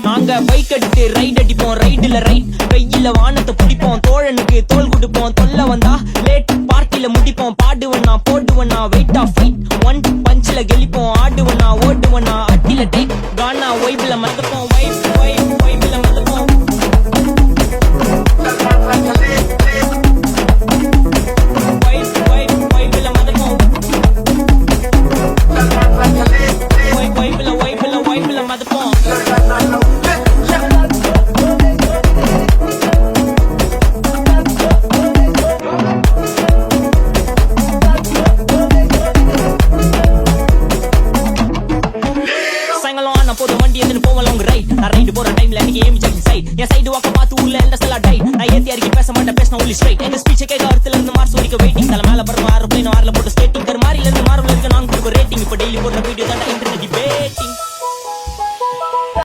நாங்க பைக் எடுத்து ரைட் அடிப்போம், ரைடுல ரைட் கையில வானத்தை பிடிப்போம், தோழனுக்கு தோல் கொடுப்போம், தொல்ல வந்தா லேட் பார்ட்டில முடிப்போம், பாடுவண்ணா போடுவண்ணா வெயிட் ஆஃப் ஃபைட் ஒன் பஞ்சில கெளிப்போம், ஆடுவண்ணா ஓடுவண்ணா அட்டில டேக் கானா வைப்ல மறந்துப்போம், வைப்ல மறந்துப்போம், வைப்ல மறந்துப்போம், வைப்ல மறந்துப்போம். போதும் வண்டி எதுன்னு போவலாம் உங்க ரைட் நான் ரைடு போற டைம்ல எனக்கு ஏமி ஜாக்கி சைட் என் சைடு வாக்க பார்த்து உள்ள எல்லாம் செல்லா டை நான் ஏத்தி அறிக்கை பேச மாட்டேன் பேசின ஒன்லி ஸ்ட்ரைட் எங்க ஸ்பீச் கேட்க அர்த்தத்துல இருந்து மார்ஸ் வரைக்கும் வெயிட்டிங் தலை மேல பறக்கும் ஆறு பிளேன் வாரில் போட்டு ஸ்டேட்டிங் மாறில இருந்து மார்வல் இருக்கு நாங்க கொடுக்க ரேட்டிங் இப்போ டெய்லி போடுற வீடியோ தான் இன்டர்நெட் டிபேட்டிங்